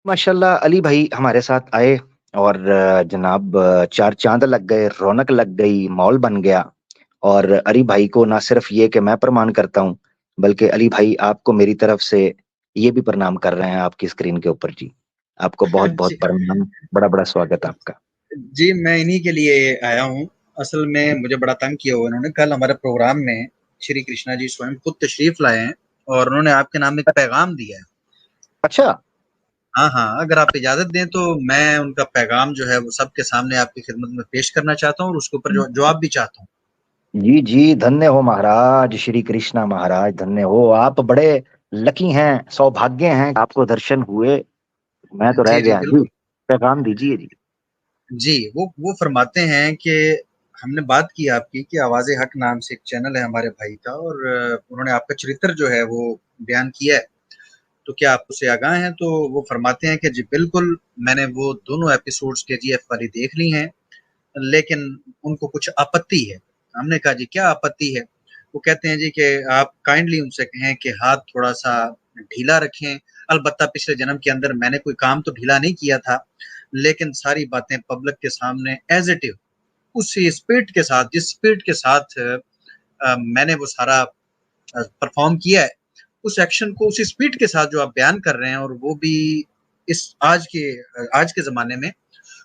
माशाल्लाह अली भाई हमारे साथ आए और जनाब चार चांद लग गए, रौनक लग गई, माहौल बन गया। और अली भाई को ना सिर्फ ये कि मैं प्रणाम करता हूँ, बल्कि अली भाई आपको मेरी तरफ से ये भी प्रणाम कर रहे हैं आपकी स्क्रीन के ऊपर जी। आपको बहुत बहुत जी, प्रणाम, बड़ा बड़ा स्वागत आपका। जी, मैं इन्हीं के लिए आया हूँ। असल में मुझे बड़ा तंग किया हुआ इन्होंने। कल हमारे प्रोग्राम में श्री कृष्णा जी स्वयं खुद तशरीफ़ लाए हैं और उन्होंने आपके नाम एक पैगाम दिया है। अच्छा। हाँ, हाँ, अगर आप इजाज़त दें तो मैं उनका पैगाम जो है वो सबके सामने आपकी खिदमत में पेश करना चाहता हूँ और उसके ऊपर जो जवाब भी चाहता हूँ। जी जी, धन्य हो महाराज, श्री कृष्णा महाराज धन्य हो। आप बड़े लकी हैं, सौभाग्य हैं, आपको दर्शन हुए। मैं तो रह जी, जी, गया जी। बिल्कुल। पैगाम दीजिए जी। जी, वो फ़रमाते हैं कि हमने बात की आपकी कि आवाज़े हक नाम से एक चैनल है हमारे भाई का और उन्होंने आपका चरित्र जो है वो बयान किया है। तो क्या आप उससे आगाह हैं? तो वो फरमाते हैं कि जी बिल्कुल, मैंने वो दोनों एपिसोड्स केजीएफ वाली देख ली हैं, लेकिन उनको कुछ आपत्ति है। हमने कहा जी क्या आपत्ति है? वो कहते हैं जी कि आप काइंडली उनसे कहें कि हाथ थोड़ा-सा ढीला रखें। अलबत्ता पिछले जन्म के अंदर मैंने कोई काम तो ढीला नहीं किया था, लेकिन सारी बातें पब्लिक के सामने एज़ इट इज़ उसी स्पिरिट के साथ जिस स्पिरिट के साथ मैंने वो सारा परफ़ॉर्म किया है, उस एक्शन को उसी स्पीड के साथ जो आप बयान कर रहे हैं और वो भी इस आज के ज़माने में,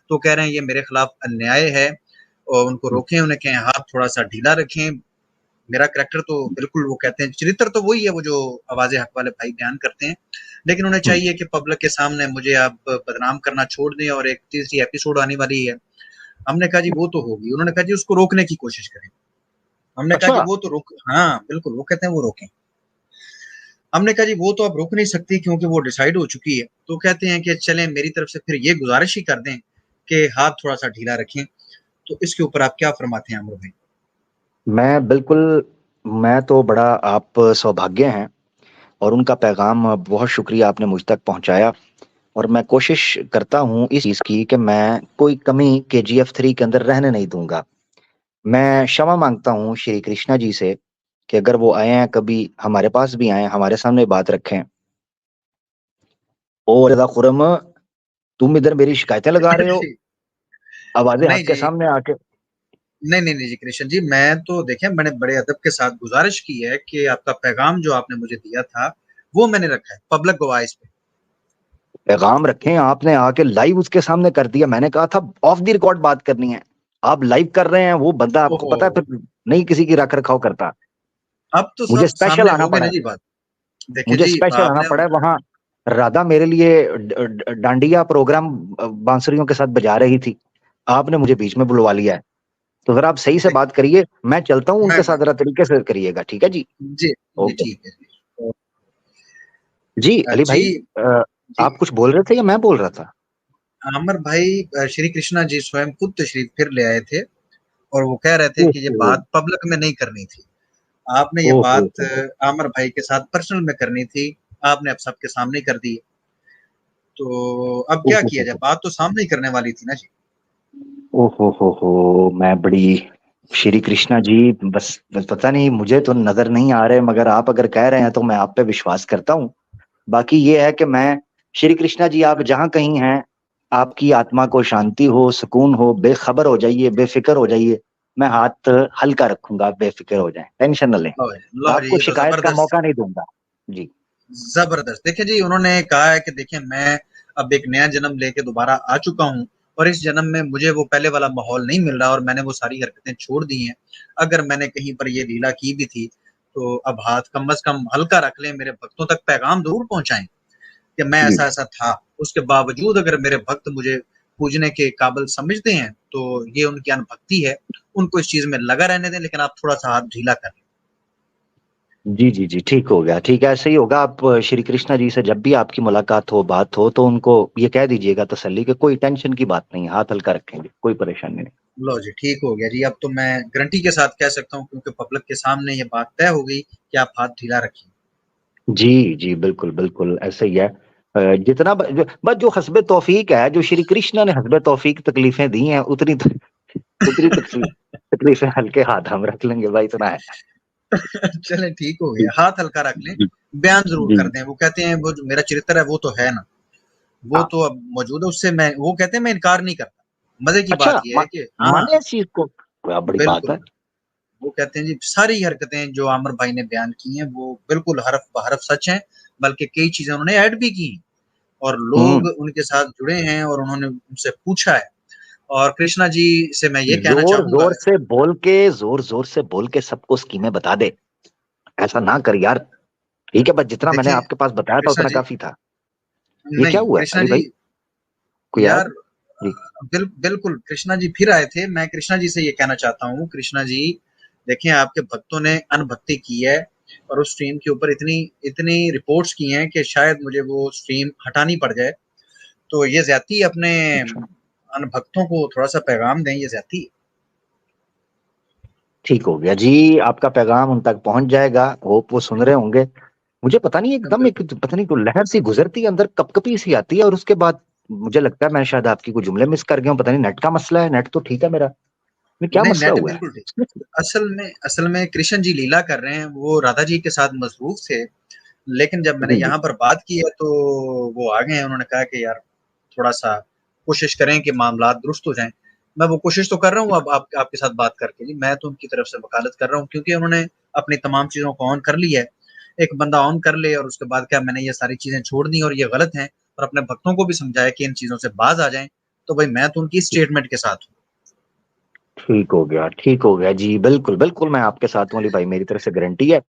तो कह रहे हैं ये मेरे खिलाफ अन्याय है और उनको रोकें, उन्हें कहें हाथ थोड़ा-सा ढीला रखें। मेरा करैक्टर तो बिल्कुल वो कहते हैं चरित्र तो वही है वो जो आवाज़े हक वाले भाई बयान करते हैं, लेकिन उन्हें चाहिए कि पब्लिक के सामने मुझे आप बदनाम करना छोड़ दें और एक तीसरी एपिसोड आने वाली है। हमने कहा जी वो तो होगी, उन्होंने कहा जी उसको रोकने की कोशिश करें। हमने कहा जी अच्छा। वो तो रोक हाँ, बिल्कुल, वो कहते हैं वो रोकें। हमने कहा जी वो तो आप रोक नहीं सकती क्योंकि वो डिसाइड हो चुकी है। तो कहते हैं कि चलें मेरी तरफ से फिर ये गुज़ारिश ही कर दें कि हाथ थोड़ा-सा ढीला रखें। तो इसके ऊपर आप क्या फ़रमाते हैं अमर भाई? मैं बिल्कुल, मैं तो बड़ा आप सौभाग्य हैं और उनका पैगाम बहुत शुक्रिया आपने मुझ तक पहुँचाया। और मैं कोशिश करता हूँ इस चीज़ की कि मैं कोई कमी केजीएफ 3 के अंदर रहने नहीं दूँगा। मैं क्षमा माँगता हूँ श्री कृष्णा जी से कि अगर वो आए हैं कभी हमारे पास भी आएँ, हमारे सामने बात रखें। "ओ रज़ा खुरम, तुम इधर मेरी शिकायतें लगा रहे हो? जी, आवाज़े हक नहीं के जी, सामने आके।" नहीं, नहीं, नहीं जी कृष्ण जी, मैं तो देखिए मैंने बड़े अदब के साथ गुज़ारिश की है कि आपका पैगाम जो आपने मुझे दिया था, वो मैंने रखा है, पब्लिक गवाह है इस पे। पैगाम रखें, आपने आके लाइव उसके सामने कर दिया। मैंने कहा था ऑफ द रिकॉर्ड बात करनी है। आप लाइव कर रहे हैं, वो बंदा आपको ओहो! पता है फिर नहीं किसी की रख-रखाव करता। अब तो मुझे सब स्पेशल सामने आना हो गई पड़ा ना है। जी बात। देखिए मुझे जी, स्पेशल आना आपने पड़ा है वहाँ। राधा मेरे लिए डांडिया प्रोग्राम बांसुरियों के साथ बजा रही थी। आपने मुझे बीच में बुलवा लिया है। तो ज़रा आप सही से देख बात करिए, मैं चलता हूँ मैं उनके साथ ज़रा तरीके से करिएगा, ठीक है जी? जी, जी ओके। ठीक है जी। जी, अली जी, भाई जी। आप कुछ बोल रहे थे या मैं बोल रहा था? अमर भाई श्री कृष्णा जी स्वयं खुद तशरीफ फिर ले आए थे और वो कह रहे थे कि ये ओहो! बात पब्लिक में नहीं करनी थी। आपने ये ओहो बात हो! आमिर भाई के साथ पर्सनल में करनी थी। आपने अब सबके सामने कर दी। तो अब क्या ओहो किया हो जाए? हो! बात तो सामने ही करने वाली थी ना जी। ओहो हो! मैं बड़ी श्री कृष्णा जी बस पता नहीं मुझे तो नज़र नहीं आ रहे मगर आप अगर कह रहे हैं तो मैं आप पे विश्वास करता हूँ। बाकी ये है कि मैं श्री कृष्णा जी आप जहाँ कहीं हैं, आपकी आत्मा को शांति हो, सुकून हो, बेखबर हो जाइए, बेफ़िक्र हो जाइए। मैं हाथ हल्का रखूँगा, आप बेफ़िक्र हो जाएँ, टेंशन ना लें। लो जी, आपको ये तो शिकायत का ज़बरदस्त मौका नहीं दूँगा। जी। ज़बरदस्त। देखिए जी, उन्होंने कहा है कि देखिए मैं अब एक नया जन्म लेके दोबारा आ चुका हूँ और इस जन्म में मुझे वो पहले वाला माहौल नहीं मिल रहा और मैंने वो सारी हरकतें छोड़ दी हैं। अगर मैंने कहीं पर ये लीला की भी थी, तो अब हाथ कम से कम हल्का रख लें, मेरे भक्तों तक पैगाम ज़रूर पहुँचाएँ कि मैं जी। ऐसा-ऐसा था। उसके बावजूद अगर मेरे भक्त मुझे पूजने के काबिल समझते हैं, तो ये उनकी अनभक्ति है। उनको इस चीज़ में लगा रहने दें, लेकिन आप थोड़ा-सा हाथ ढीला कर लें। जी, जी, जी, ठीक हो गया, ठीक है, ऐसे ही होगा। आप श्री कृष्णा जी से जब भी आपकी मुलाकात हो, बात हो, तो उनको ये कह दीजिएगा तसल्ली कि कोई टेंशन की बात नहीं है, हाथ हल्का रखेंगे, कोई परेशानी नहीं। लो जी, ठीक हो गया जी। अब तो मैं गारंटी के साथ कह सकता हूँ क्योंकि पब्लिक के सामने ये बात तय हो गई कि आप हाथ ढीला रखिए। जी, जी, बिल्कुल, बिल्कुल, ऐसे ही है। जितना बस जो हस्बे तौफ़ीक है, जो श्री कृष्ण ने हस्बे तौफ़ीक तकलीफ़ें दी हैं, उतनी तकलीफ़ें हल्के हाथ हम रख लेंगे भाई, इतना है। चलें ठीक हो जी, गया, हाथ हल्का रख लें, जी, बयान ज़रूर जी। कर दें। वो कहते हैं वो जो मेरा चरित्र है वो तो है ना, वो तो अब मौजूद है, उससे मैं, वो कहते हैं मैं इनकार नहीं करता। मजे की अच्छा बात ये है कि हाँ, माने इस चीज को, क्या बड़ी बात बिल्कुल। है। वो कहते हैं जी सारी हरकतें जो आमिर भाई ने बयान की हैं वो बिल्कुल हरफ बहरफ सच हैं, बल्कि कई चीजें उन्होंने ऐड भी की और लोग हम्म। उनके साथ जुड़े हैं और उन्होंने उनसे पूछा है। और कृष्णा जी से मैं ये कहना जोर चाहूंगा। जोर से बोल के, जोर जोर से बोल के सबको स्कीमें बता दे, ऐसा ना कर यार। ठीक है, बस जितना मैंने देखें आपके पास बताया था कृष्णा उतना जी, काफी था। ये क्या नहीं हुआ है कृष्णा अली जी, भाई, कोई आया यार था? जी। बिल्कुल कृष्णा जी फिर आए थे। मैं कृष्णा जी से ये कहना चाहता हूँ, कृष्णा जी देखें आपके भक्तों ने अनभक्ति की है और उस स्ट्रीम के ऊपर इतनी इतनी रिपोर्ट्स की हैं कि शायद मुझे वो स्ट्रीम हटानी पड़ जाए। तो ये ज्यादती अपने अच्छा, अनभक्तों को थोड़ा सा पैगाम दें, ये ज्यादती। ठीक हो गया जी, आपका पैगाम उन तक पहुंच जाएगा, होप वो सुन रहे होंगे। मुझे पता नहीं, एकदम एक बिल्कुल पता नहीं कोई लहर सी गुजरती है अंदर, कपकपी सी आती है, और उसके बाद मुझे लगता है मैं शायद आपकी कोई जुमले मिस कर गया हूँ, पता नहीं नेट का मसला है, नेट तो ठीक है मेरा, ये क्या नहीं, मसला नेट हुआ है? बिल्कुल ठीक। असल में कृष्ण जी लीला कर रहे हैं, वो राधा जी के साथ मसरूफ थे। लेकिन जब मैंने जी जी। यहाँ पर बात की है तो वो आ गए हैं, उन्होंने कहा कि यार थोड़ा सा कोशिश करें कि मामला दुरुस्त हो जाएं। मैं वो कोशिश तो कर रहा हूँ अब आपके साथ बात करके जी, मैं तो उनकी तरफ से वकालत कर रहा हूँ क्योंकि उन्होंने अपनी तमाम चीजों को ऑन कर ली है। एक बंदा ऑन कर ले और उसके बाद क्या मैंने ये सारी चीजें छोड़ दी और ये गलत है, और अपने भक्तों को भी समझाया कि इन चीजों से बाज आ जाएं, तो भाई मैं तो उनकी स्टेटमेंट के साथ हूँ। ठीक हो गया, ठीक हो गया जी, बिल्कुल बिल्कुल मैं आपके साथ हूँ अली भाई, मेरी तरफ से गारंटी है।